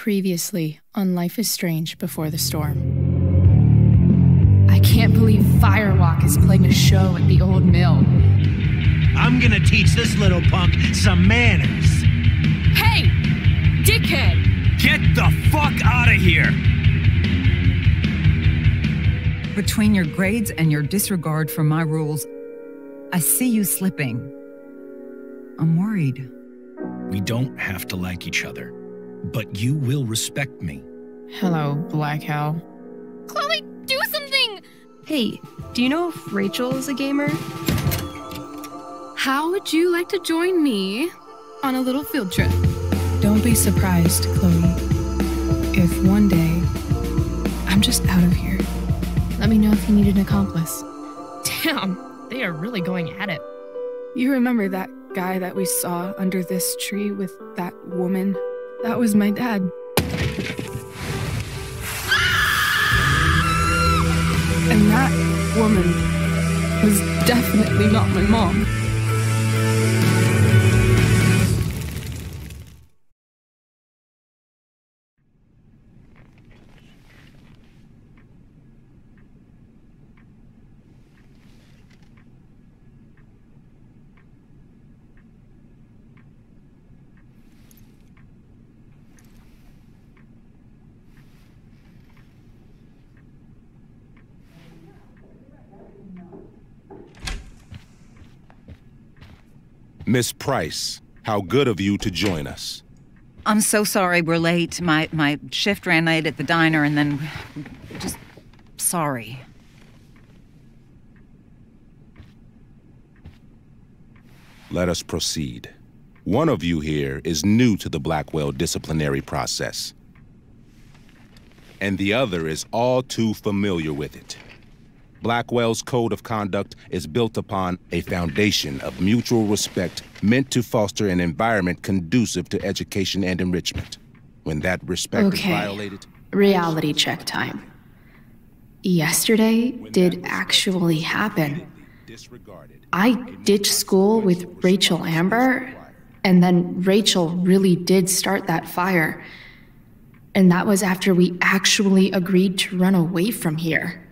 Previously on Life is Strange Before the Storm. I can't believe Firewalk is playing a show at the old mill. I'm gonna teach this little punk some manners. Hey! Dickhead! Get the fuck out of here! Between your grades and your disregard for my rules, I see you slipping. I'm worried. We don't have to like each other, but you will respect me. Hello, Black Hell. Chloe, do something! Hey, do you know if Rachel is a gamer? How would you like to join me on a little field trip? Don't be surprised, Chloe, if one day I'm just out of here. Let me know if you need an accomplice. Damn, they are really going at it. You remember that guy that we saw under this tree with that woman? That was my dad. And that woman was definitely not my mom. Miss Price, how good of you to join us. I'm so sorry we're late. My shift ran late at the diner and then... just... sorry. Let us proceed. One of you here is new to the Blackwell disciplinary process, and the other is all too familiar with it. Blackwell's code of conduct is built upon a foundation of mutual respect meant to foster an environment conducive to education and enrichment. When that respect is violated... Reality check time. Yesterday did actually happen. I ditched school with Rachel Amber, and then Rachel really did start that fire. And that was after we actually agreed to run away from here.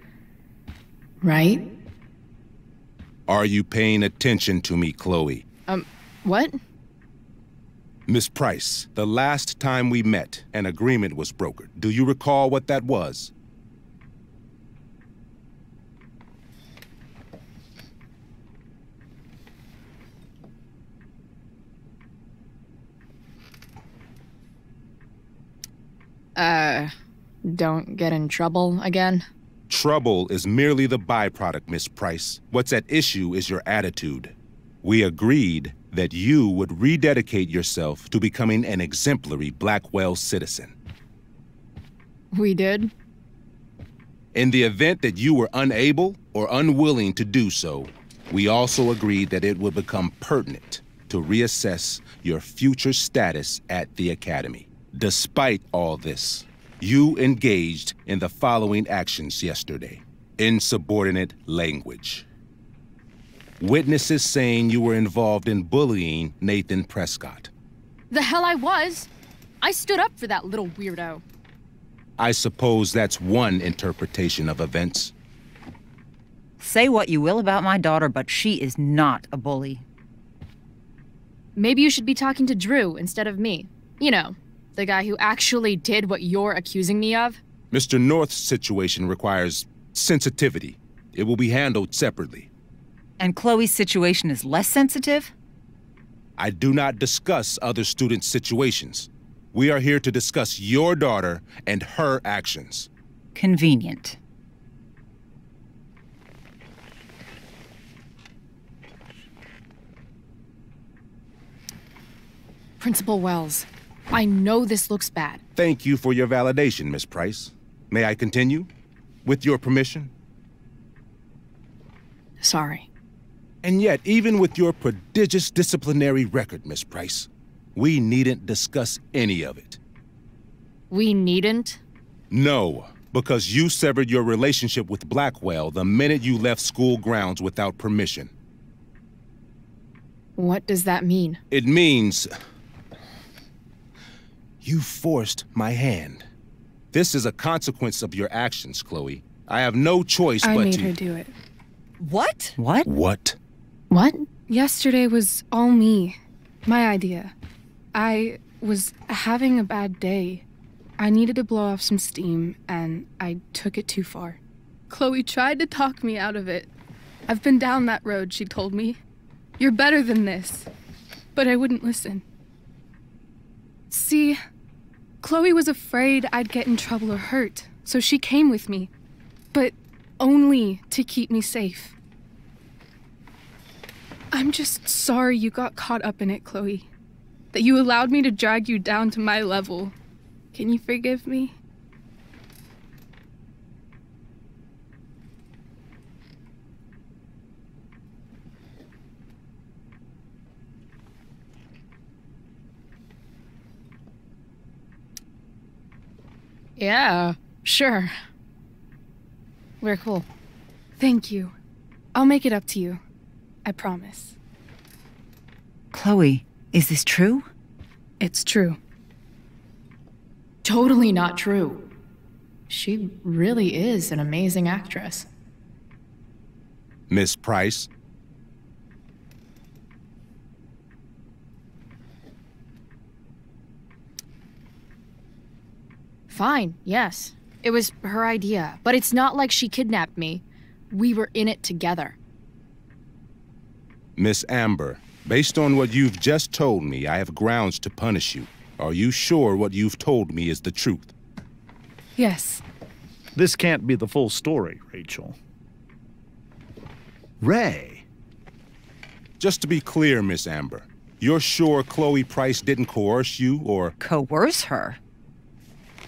Right? Are you paying attention to me, Chloe? What? Miss Price, the last time we met, an agreement was brokered. Do you recall what that was? Don't get in trouble again? Trouble is merely the byproduct, Miss Price. What's at issue is your attitude. We agreed that you would rededicate yourself to becoming an exemplary Blackwell citizen. We did? In the event that you were unable or unwilling to do so, we also agreed that it would become pertinent to reassess your future status at the Academy. Despite all this, you engaged in the following actions yesterday. Insubordinate language. Witnesses saying you were involved in bullying Nathan Prescott. The hell I was! I stood up for that little weirdo. I suppose that's one interpretation of events. Say what you will about my daughter, but she is not a bully. Maybe you should be talking to Drew instead of me. You know, the guy who actually did what you're accusing me of. Mr. North's situation requires sensitivity. It will be handled separately. And Chloe's situation is less sensitive? I do not discuss other students' situations. We are here to discuss your daughter and her actions. Convenient. Principal Wells, I know this looks bad. Thank you for your validation, Miss Price. May I continue? With your permission? Sorry. And yet, even with your prodigious disciplinary record, Miss Price, we needn't discuss any of it. We needn't? No, because you severed your relationship with Blackwell the minute you left school grounds without permission. What does that mean? It means You forced my hand. This is a consequence of your actions, Chloe. I have no choice I but made to... her do it. What? What? What? What? Yesterday was all me. My idea. I was having a bad day. I needed to blow off some steam, and I took it too far. Chloe tried to talk me out of it. I've been down that road, she told me. You're better than this. But I wouldn't listen. See, Chloe was afraid I'd get in trouble or hurt, so she came with me. But only to keep me safe. I'm just sorry you got caught up in it, Chloe. That you allowed me to drag you down to my level. Can you forgive me? Yeah, sure. We're cool. Thank you. I'll make it up to you. I promise. Chloe, is this true? It's true. Totally not true. She really is an amazing actress. Miss Price? Fine, yes. It was her idea, but it's not like she kidnapped me. We were in it together. Miss Amber, based on what you've just told me, I have grounds to punish you. Are you sure what you've told me is the truth? Yes. This can't be the full story, Rachel. Ray. Just to be clear, Miss Amber, you're sure Chloe Price didn't coerce you, or... Coerce her?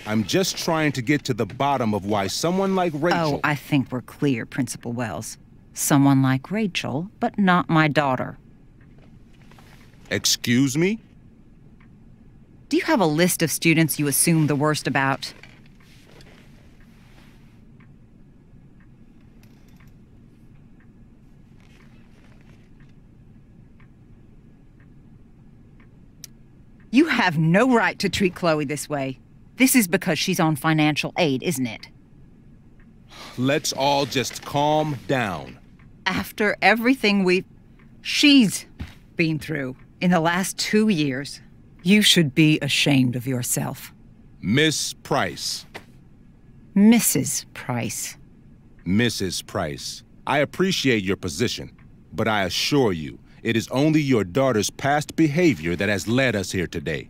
I'm just trying to get to the bottom of why someone like Rachel... Oh, I think we're clear, Principal Wells. Someone like Rachel, but not my daughter. Excuse me? Do you have a list of students you assume the worst about? You have no right to treat Chloe this way. This is because she's on financial aid, isn't it? Let's all just calm down. After everything she's been through in the last 2 years, you should be ashamed of yourself. Miss Price. Mrs. Price. Mrs. Price, I appreciate your position, but I assure you, it is only your daughter's past behavior that has led us here today.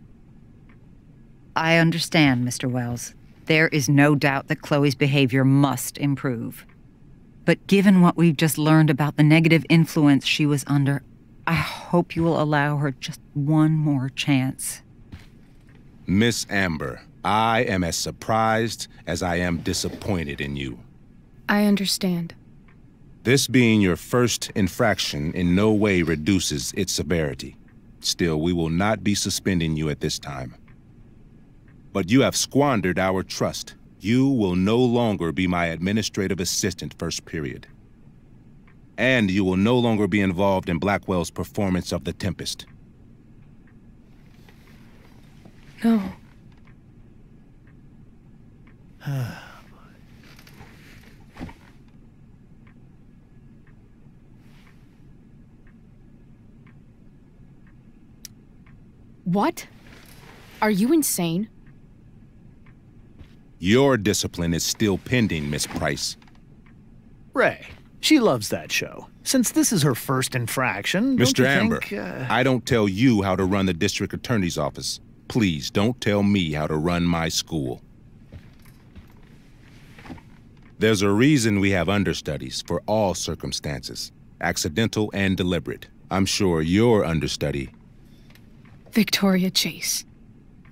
I understand, Mr. Wells. There is no doubt that Chloe's behavior must improve. But given what we've just learned about the negative influence she was under, I hope you will allow her just one more chance. Miss Amber, I am as surprised as I am disappointed in you. I understand. This being your first infraction in no way reduces its severity. Still, we will not be suspending you at this time. But you have squandered our trust. You will no longer be my administrative assistant first period. And you will no longer be involved in Blackwell's performance of The Tempest. No. What? Are you insane? Your discipline is still pending, Miss Price. Ray. She loves that show. Since this is her first infraction, don't Mr. you Amber, think, I don't tell you how to run the district attorney's office. Please don't tell me how to run my school. There's a reason we have understudies for all circumstances, accidental and deliberate. I'm sure your understudy... Victoria Chase.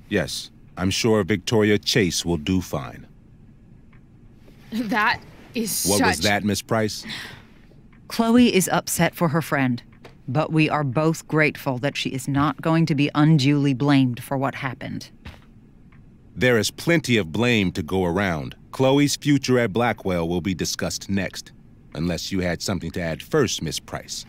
Yes, I'm sure Victoria Chase will do fine. That is What was that, Miss Price? Chloe is upset for her friend, but we are both grateful that she is not going to be unduly blamed for what happened. There is plenty of blame to go around. Chloe's future at Blackwell will be discussed next, unless you had something to add first, Miss Price.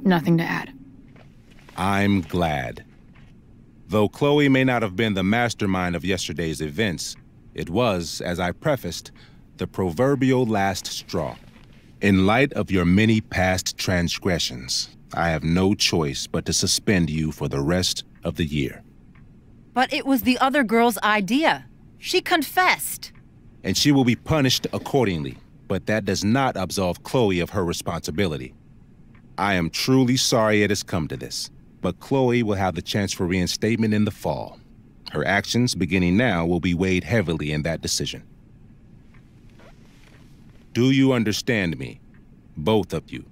Nothing to add. I'm glad. Though Chloe may not have been the mastermind of yesterday's events, it was, as I prefaced, the proverbial last straw. In light of your many past transgressions, I have no choice but to suspend you for the rest of the year. But it was the other girl's idea. She confessed. And she will be punished accordingly, but that does not absolve Chloe of her responsibility. I am truly sorry it has come to this, but Chloe will have the chance for reinstatement in the fall. Her actions, beginning now, will be weighed heavily in that decision. Do you understand me? Both of you.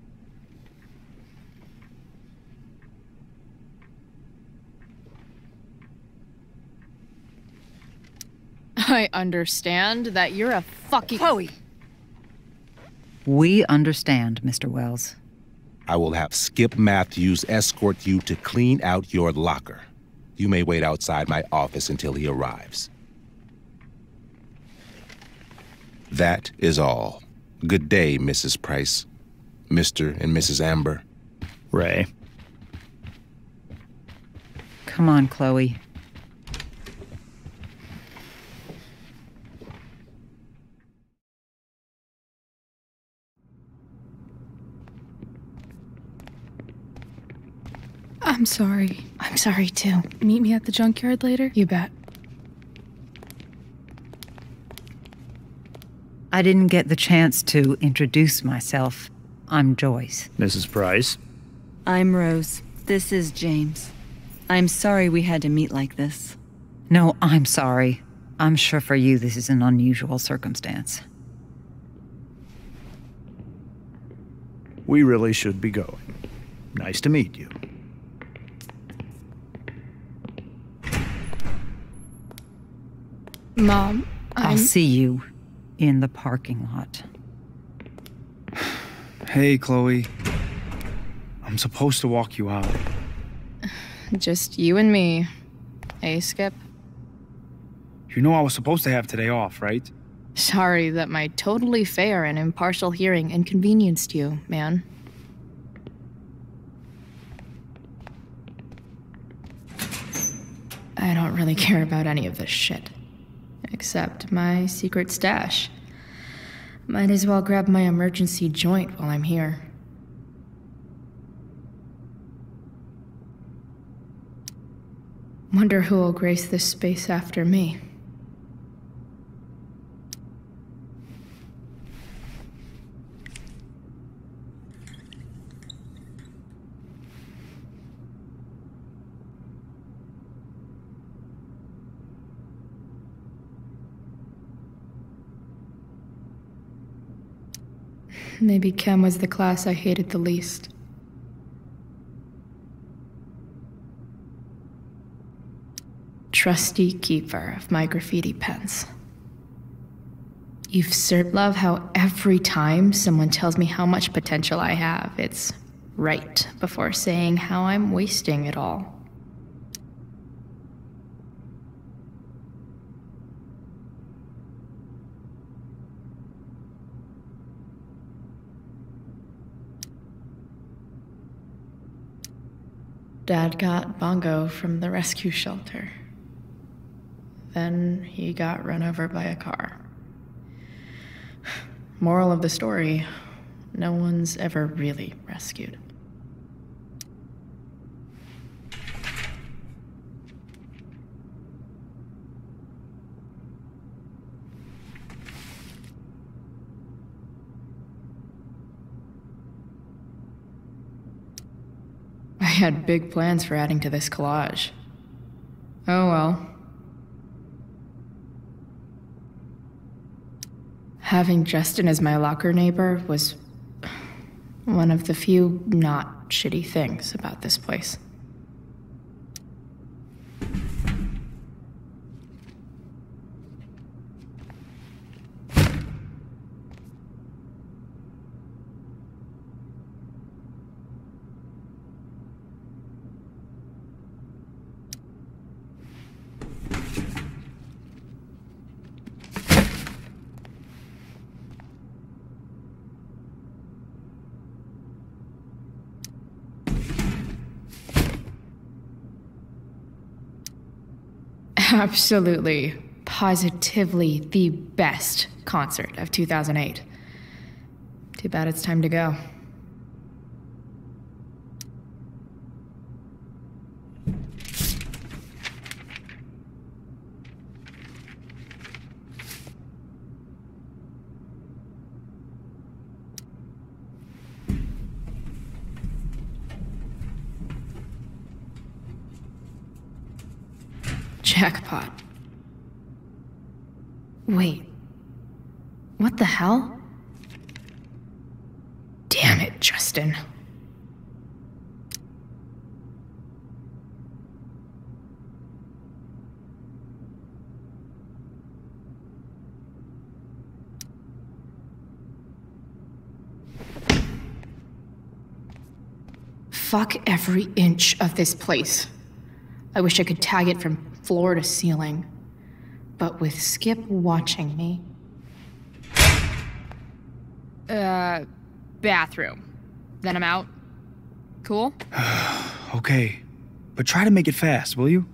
I understand that you're a fucking— Chloe! We understand, Mr. Wells. I will have Skip Matthews escort you to clean out your locker. You may wait outside my office until he arrives. That is all. Good day, Mrs. Price. Mr. and Mrs. Amber. Ray. Come on, Chloe. I'm sorry. I'm sorry too. Meet me at the junkyard later? You bet. I didn't get the chance to introduce myself. I'm Joyce. Mrs. Price. I'm Rose. This is James. I'm sorry we had to meet like this. No, I'm sorry. I'm sure for you this is an unusual circumstance. We really should be going. Nice to meet you. Mom, I'll see you in the parking lot. Hey, Chloe. I'm supposed to walk you out. Just you and me. Hey, Skip. You know I was supposed to have today off, right? Sorry that my totally fair and impartial hearing inconvenienced you, man. I don't really care about any of this shit. Except my secret stash. Might as well grab my emergency joint while I'm here. Wonder who will grace this space after me. Maybe Chem was the class I hated the least. Trusty keeper of my graffiti pens. Love how every time someone tells me how much potential I have, it's right before saying how I'm wasting it all. Dad got Bongo from the rescue shelter. Then he got run over by a car. Moral of the story, no one's ever really rescued. I had big plans for adding to this collage. Oh well. Having Justin as my locker neighbor was one of the few not shitty things about this place. Absolutely, positively the best concert of 2008. Too bad it's time to go. Jackpot. Wait. What the hell? Damn it, Justin. Fuck every inch of this place. I wish I could tag it from floor to ceiling. But with Skip watching me... Bathroom. Then I'm out. Cool? Okay, but try to make it fast, will you?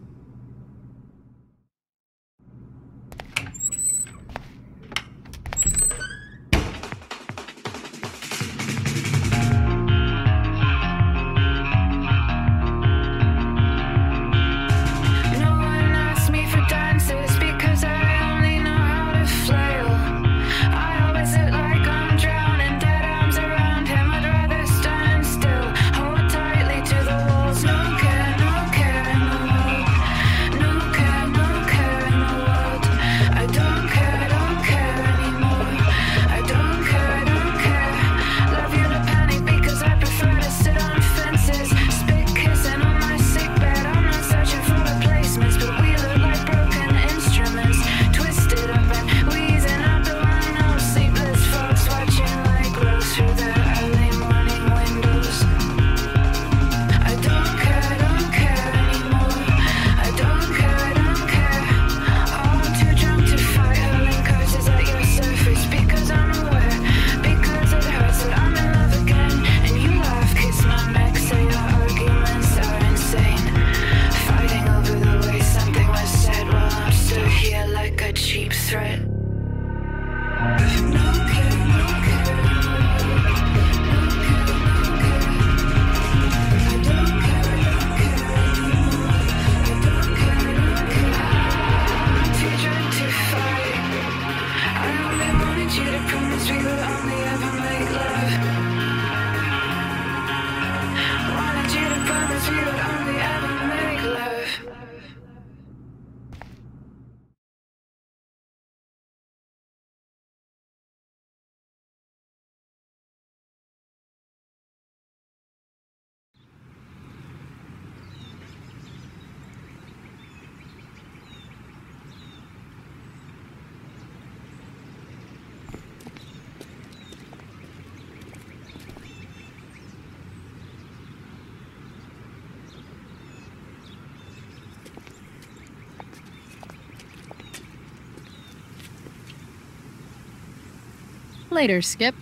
Later, Skip.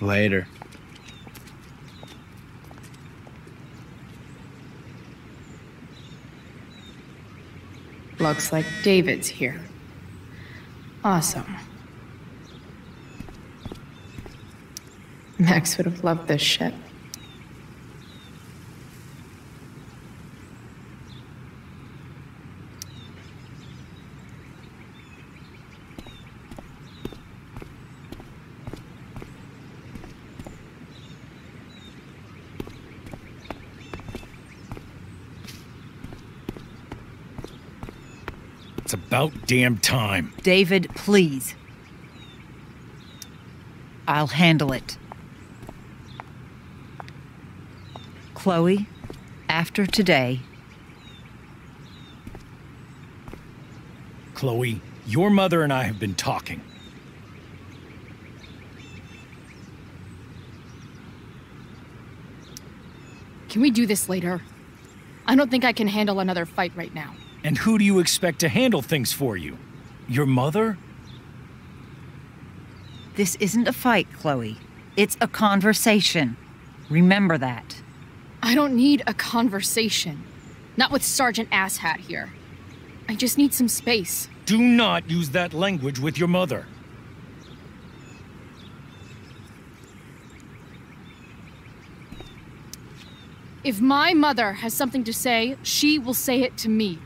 Later. Looks like David's here. Awesome. Max would have loved this shit. It's about damn time. David, please. I'll handle it. Chloe, after today... Chloe, your mother and I have been talking. Can we do this later? I don't think I can handle another fight right now. And who do you expect to handle things for you? Your mother? This isn't a fight, Chloe. It's a conversation. Remember that. I don't need a conversation. Not with Sergeant Asshat here. I just need some space. Do not use that language with your mother. If my mother has something to say, she will say it to me.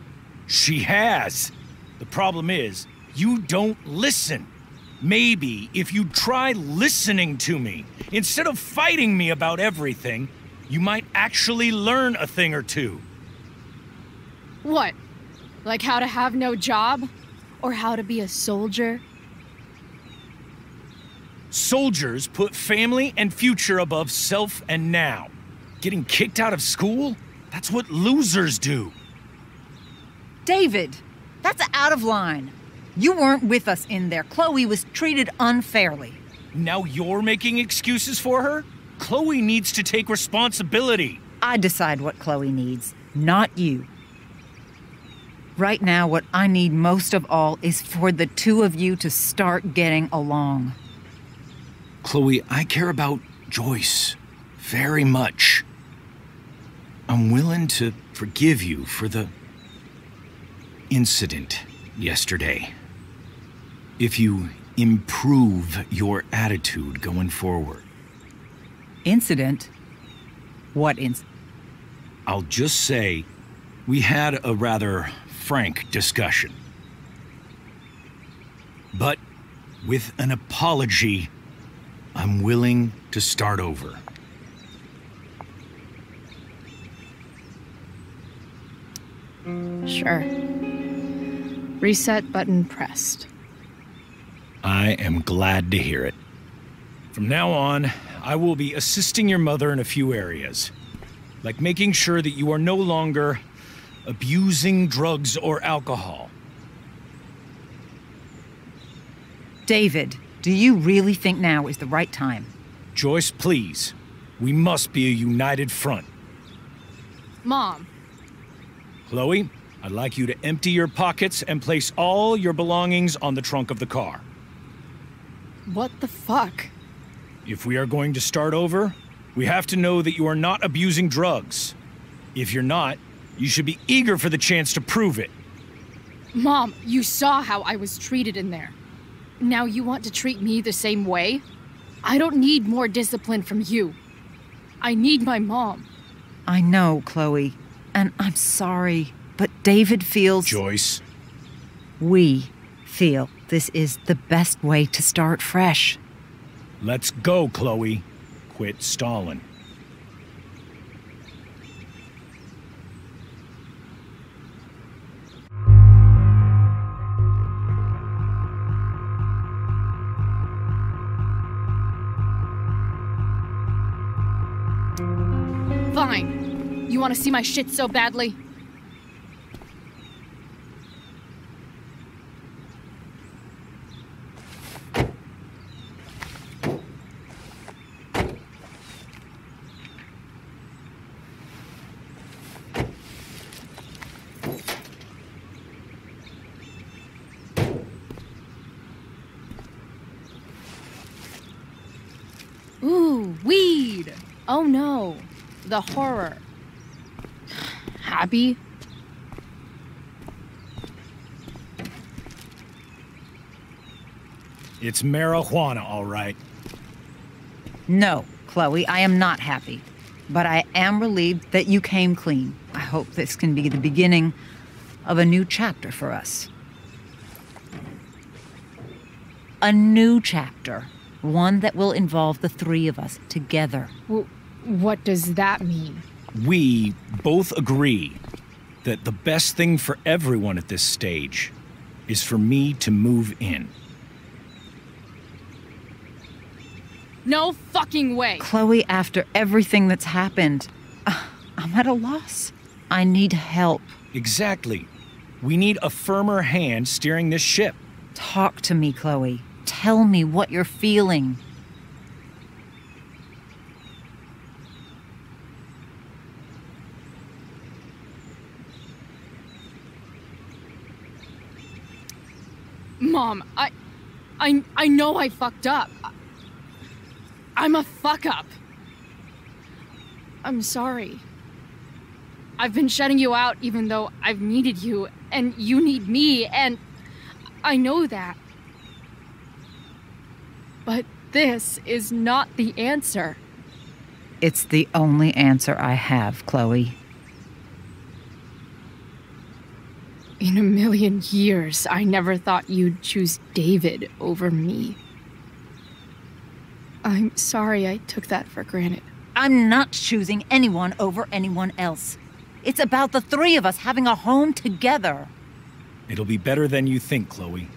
She has. The problem is, you don't listen. Maybe if you try listening to me, instead of fighting me about everything, you might actually learn a thing or two. What? Like how to have no job? Or how to be a soldier? Soldiers put family and future above self and now. Getting kicked out of school? That's what losers do. David, that's out of line. You weren't with us in there. Chloe was treated unfairly. Now you're making excuses for her? Chloe needs to take responsibility. I decide what Chloe needs, not you. Right now, what I need most of all is for the two of you to start getting along. Chloe, I care about Joyce very much. I'm willing to forgive you for the incident yesterday. If you improve your attitude going forward. Incident? What incident? I'll just say, we had a rather frank discussion. But with an apology, I'm willing to start over. Sure. Reset button pressed. I am glad to hear it. From now on, I will be assisting your mother in a few areas, like making sure that you are no longer abusing drugs or alcohol. David, do you really think now is the right time? Joyce, please. We must be a united front. Mom. Chloe, I'd like you to empty your pockets and place all your belongings on the trunk of the car. What the fuck? If we are going to start over, we have to know that you are not abusing drugs. If you're not, you should be eager for the chance to prove it. Mom, you saw how I was treated in there. Now you want to treat me the same way? I don't need more discipline from you. I need my mom. I know, Chloe, and I'm sorry, but David feels... Joyce. We feel this is the best way to start fresh. Let's go, Chloe. Quit stalling. Fine. You want to see my shit so badly? Ooh, weed! Oh no, the horror. Happy? It's marijuana, all right. No, Chloe, I am not happy. But I am relieved that you came clean. I hope this can be the beginning of a new chapter for us. A new chapter. One that will involve the three of us together. What does that mean? We both agree that the best thing for everyone at this stage is for me to move in. No fucking way! Chloe, after everything that's happened, I'm at a loss. I need help. Exactly. We need a firmer hand steering this ship. Talk to me, Chloe. Tell me what you're feeling. Mom, I know I fucked up. I'm a fuck up. I'm sorry. I've been shutting you out even though I've needed you, and you need me, and I know that. But this is not the answer. It's the only answer I have, Chloe. In a million years, I never thought you'd choose David over me. I'm sorry I took that for granted. I'm not choosing anyone over anyone else. It's about the three of us having a home together. It'll be better than you think, Chloe.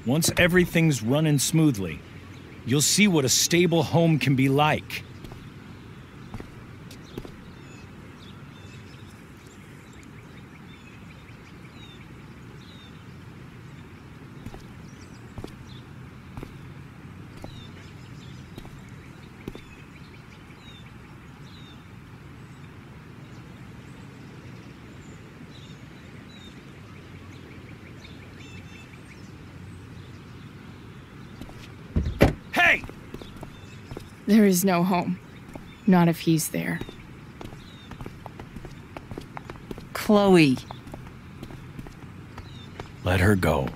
Once everything's running smoothly, you'll see what a stable home can be like. There is no home. Not if he's there. Chloe. Let her go.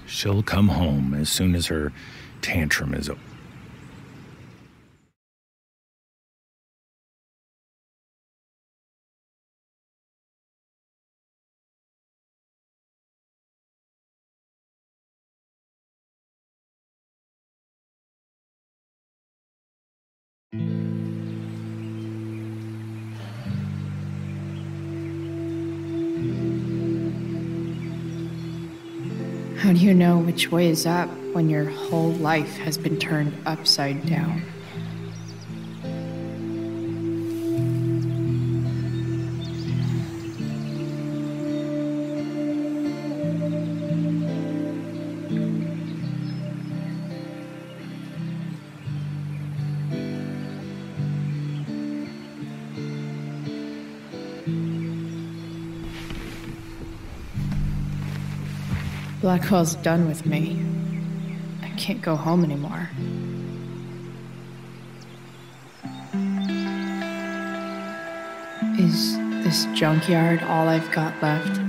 She'll come home as soon as her tantrum is over. How do you know which way is up when your whole life has been turned upside down? Blackwell's done with me. I can't go home anymore. Is this junkyard all I've got left?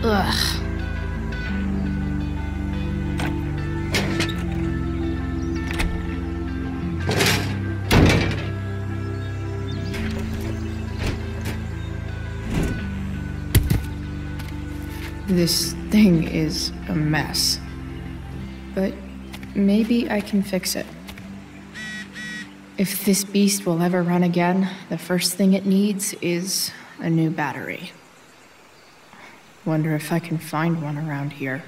Ugh. This thing is a mess. But maybe I can fix it. If this beast will ever run again, the first thing it needs is a new battery. Wonder if I can find one around here.